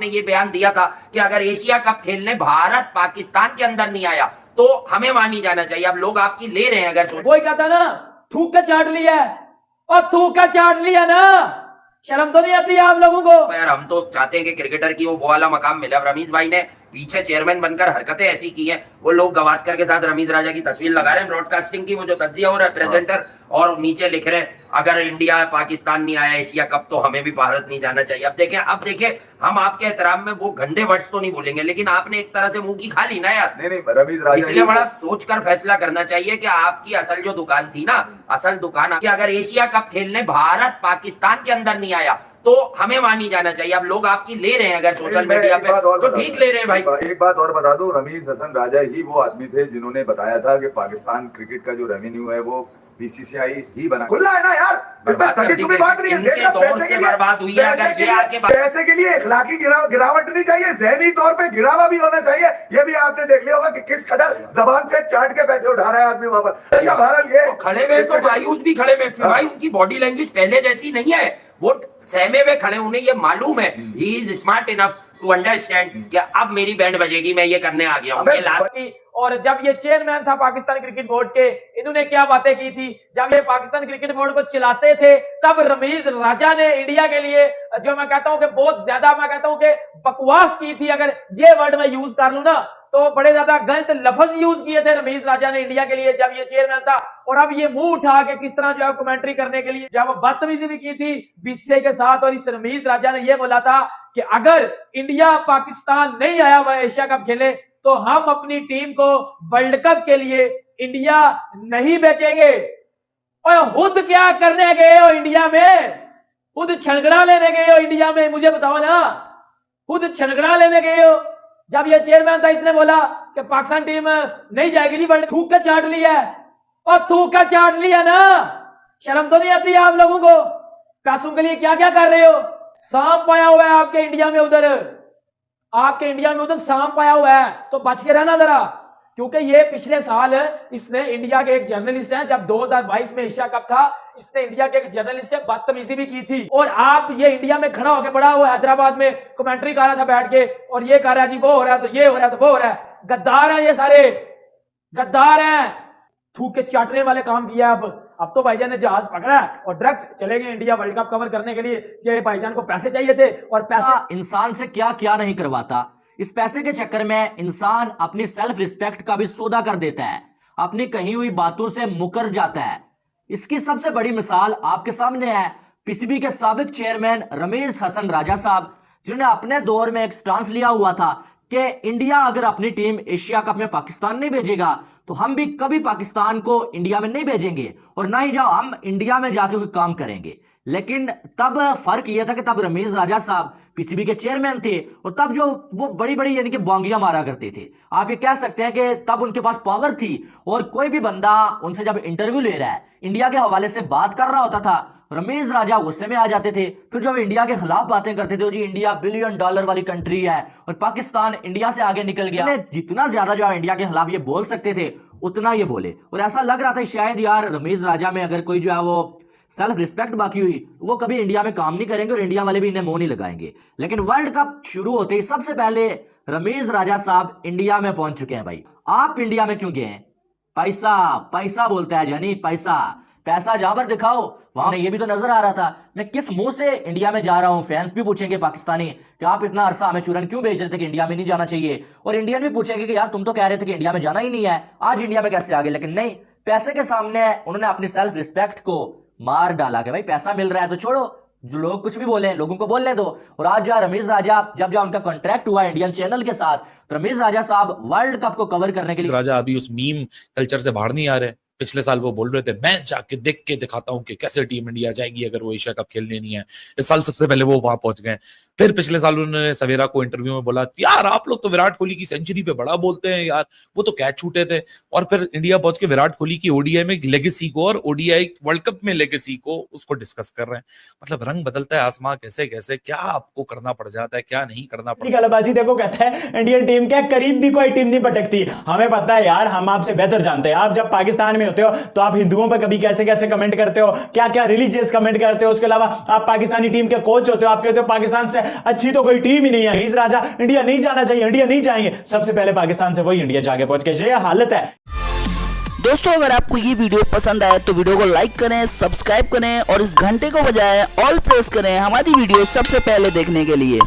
ने ये बयान दिया था कि अगर एशिया कप खेलने भारत पाकिस्तान के अंदर नहीं आया तो हमें वहां नहीं जाना चाहिए। अब लोग आपकी ले रहे हैं, अगर वही कहता ना, थूक के चाट लिया और थूक के चाट लिया ना, शर्म तो नहीं आती है आप लोगों को? यार हम तो चाहते हैं कि क्रिकेटर की वो वाला मकाम मिले। अब रमीज भाई ने पीछे चेयरमैन बनकर हरकतें ऐसी की हैं, वो लोग गवास्कर के साथ रमीज राजा की तस्वीर लगा रहे हैं ब्रॉडकास्टिंग की, वो जो तज्जिया हो रहा है प्रेजेंटर, और नीचे लिख रहे हैं अगर इंडिया पाकिस्तान नहीं आया एशिया कप तो हमें भी भारत नहीं जाना चाहिए। अब देखें हम आपके एहतराम में वो गंदे वर्ड्स तो नहीं बोलेंगे, लेकिन आपने एक तरह से मुंह की खा ली ना यार। नहीं रमीज राजा, इसलिए बड़ा सोचकर फैसला करना चाहिए कि आपकी असल जो दुकान थी ना, असल दुकान कि अगर एशिया कप खेलने भारत पाकिस्तान के अंदर नहीं आया तो हमें वहां नहीं जाना चाहिए। अब लोग आपकी ले रहे हैं, अगर सोशल मीडिया पे तो ठीक ले रहे हैं भाई। एक बात और बता दो, रमीज हसन राजा ही वो आदमी थे जिन्होंने बताया था कि पाकिस्तान क्रिकेट का जो रेवेन्यू है वो बीसीसीआई ही बना, खुला है ना यार, इसमें तकलीफ बात नहीं है। पैसे के लिए इखलाकी गिरावट नहीं चाहिए, जहनी तौर पे गिरावा भी होना चाहिए। ये भी आपने देख लिया होगा कि किस कदर जबान से चाट के पैसे उठा रहा है आदमी वहां पर। अच्छा बहरहाल ये खड़े हुए तो मायूस भी खड़े हुए भाई, उनकी बॉडी लैंग्वेज पहले जैसी नहीं है, वो सहमे हुए खड़े, उन्हें ये मालूम है, he is smart enough to understand कि अब मेरी बैंड बजेगी, मैं ये करने आ गया हूं। और जब ये चेयरमैन था पाकिस्तान क्रिकेट बोर्ड के, इन्होंने क्या बातें की थी? जब ये पाकिस्तान क्रिकेट बोर्ड को चलाते थे तब रमीज राजा ने इंडिया के लिए जो मैं कहता हूं कि बहुत ज्यादा मैं कहता हूं कि बकवास की थी, अगर ये वर्ड मैं यूज कर लूं ना तो बड़े ज्यादा गलत लफ्ज यूज किए थे रमीज राजा ने इंडिया के लिए जब ये चेयरमैन था। और अब ये मुंह उठा के किस तरह जो है कमेंट्री करने के लिए जब बदतमीजी भी की थी बीसीसीआई के साथ, और इस रमीज राजा ने यह बोला था कि अगर इंडिया पाकिस्तान नहीं आया हुआ एशिया कप खेले तो हम अपनी टीम को वर्ल्ड कप के लिए इंडिया नहीं भेजेंगे। और खुद क्या करने गए हो इंडिया में? खुद छनगड़ा लेने गए हो इंडिया में, मुझे बताओ ना, खुद छनगड़ा लेने गए हो। जब ये चेयरमैन था इसने बोला कि पाकिस्तान टीम नहीं जाएगी जी वर्ल्ड, थूक का चाट लिया और थूक का चाट लिया ना, शर्म तो नहीं आती है आप लोगों को? पैसों के लिए क्या क्या कर रहे हो? सांप पाया हुआ है आपके इंडिया में, उधर आपके इंडिया में उधर सांप पाया हुआ है, तो बच के रहना जरा, क्योंकि ये पिछले साल इसने इंडिया के एक जर्नलिस्ट हैं, जब 2022 में एशिया कप था, इसने इंडिया के एक जर्नलिस्ट से बदतमीजी भी की थी। और आप ये इंडिया में खड़ा होकर बड़ा हुआ हैदराबाद में कमेंट्री कर रहा था बैठ के, और ये कह रहा है जी वो हो रहा है तो ये हो रहा है तो वो हो रहा है। गद्दार है ये सारे, गद्दार हैं, थूक के चाटने वाले काम किया। अब तो भाईजान ने जहाज पकड़ा और डायरेक्ट चले गए इंडिया वर्ल्ड कप कवर करने के लिए। ये भाईजान को पैसे चाहिए थे, और पैसे इंसान से क्या क्या नहीं करवाता। इस पैसे के चक्कर में इंसान अपनी सेल्फ रिस्पेक्ट का भी सौदा कर देता है, अपनी कही हुई बातों से मुकर जाता है। इसकी सबसे बड़ी मिसाल आपके सामने है पीसीबी के साबिक चेयरमैन रमीज हसन राजा साहब, जिन्होंने अपने दौर में एक स्टांस लिया हुआ था कि इंडिया अगर अपनी टीम एशिया कप में पाकिस्तान नहीं भेजेगा तो हम भी कभी पाकिस्तान को इंडिया में नहीं भेजेंगे, और ना ही जाओ हम इंडिया में जाके कोई काम करेंगे। लेकिन तब फर्क यह था कि तब रमीज राजा साहब पीसीबी के चेयरमैन थे, और तब जो वो बड़ी बड़ी यानी कि बोंगियां मारा करते थे। आप ये कह सकते हैं कि तब उनके पास पावर थी, और कोई भी बंदा उनसे जब इंटरव्यू ले रहा है, इंडिया के हवाले से बात कर रहा होता था, रमीज राजा गुस्से में आ जाते थे। फिर जब इंडिया के खिलाफ बातें करते थे, जी इंडिया $1 बिलियन वाली कंट्री है और पाकिस्तान इंडिया से आगे निकल गया, जितना ज्यादा जो इंडिया के खिलाफ ये बोल सकते थे उतना ये बोले। और ऐसा लग रहा था शायद यार रमीज राजा में अगर कोई जो है वो सेल्फ रिस्पेक्ट बाकी हुई, वो कभी इंडिया में काम नहीं करेंगे और इंडिया वाले भी इन्हें मुंह नहीं लगाएंगे। लेकिन वर्ल्ड कप शुरू होते ही सबसे पहले रमीज राजा साहब इंडिया में पहुंच चुके हैं। भाई आप इंडिया में क्यों गए हैं? पैसा पैसा बोलता है जानी, पैसा पैसा जहां पर दिखाओ वहां। ये भी तो नजर आ रहा था मैं किस मुंह से इंडिया में जा रहा हूं। फैंस भी पूछेंगे पाकिस्तानी कि आप इतना अरसा हमें चूरन क्यों भेज रहे थे कि इंडिया में नहीं जाना चाहिए, और इंडियन भी पूछेंगे कि यार तुम तो कह रहे थे कि इंडिया में जाना ही नहीं है, आज इंडिया में कैसे आ गए? लेकिन नहीं, पैसे के सामने उन्होंने अपनी सेल्फ रिस्पेक्ट को मार डाला कि भाई पैसा मिल रहा है तो छोड़ो, जो लोग कुछ भी बोले लोगों को बोलने दो। और आज जो रमीज राजा जब उनका कॉन्ट्रैक्ट हुआ इंडियन चैनल के साथ, तो रमीज राजा साहब वर्ल्ड कप को कवर करने के लिए राजा अभी उस मीम कल्चर से बाहर नहीं आ रहे। पिछले साल वो बोल रहे थे मैं जाके देख के दिखाता हूं कि कैसे टीम इंडिया जाएगी अगर वो एशिया कप खेलने नहीं है। इस साल सबसे पहले वो वहां पहुंच गए। फिर पिछले साल उन्होंने सवेरा को इंटरव्यू में बोला यार आप लोग तो विराट कोहली की सेंचुरी पे बड़ा बोलते हैं यार, वो तो कैच छूटे थे। और फिर इंडिया पहुंच के विराट कोहली की ओडीआई में लेगेसी को और ओडीआई वर्ल्ड कप में लेगेसी को उसको डिस्कस कर रहे हैं। मतलब रंग बदलता है आसमां कैसे कैसे, क्या आपको करना पड़ जाता है क्या नहीं करना पड़ता। गलबाजी देखो, कहता है इंडियन टीम के करीब भी कोई टीम नहीं पटकती। हमें पता है यार, हम आपसे बेहतर जानते हैं। आप जब पाकिस्तान में होते हो तो आप हिंदुओं पर कभी कैसे कैसे कमेंट करते हो, क्या क्या रिलीजियस कमेंट करते हो। उसके अलावा आप पाकिस्तानी टीम के कोच होते हो, आप कहते हो पाकिस्तान से है, अच्छी तो कोई टीम ही नहीं है। रमीज राजा इंडिया नहीं जाना चाहिए, इंडिया नहीं जाएंगे, सबसे पहले पाकिस्तान से वही इंडिया जाके पहुंच के, ये हालत है। दोस्तों अगर आपको ये वीडियो पसंद आए तो वीडियो को लाइक करें, सब्सक्राइब करें और इस घंटे को बजाय ऑल प्रेस करें हमारी वीडियो सबसे पहले देखने के लिए।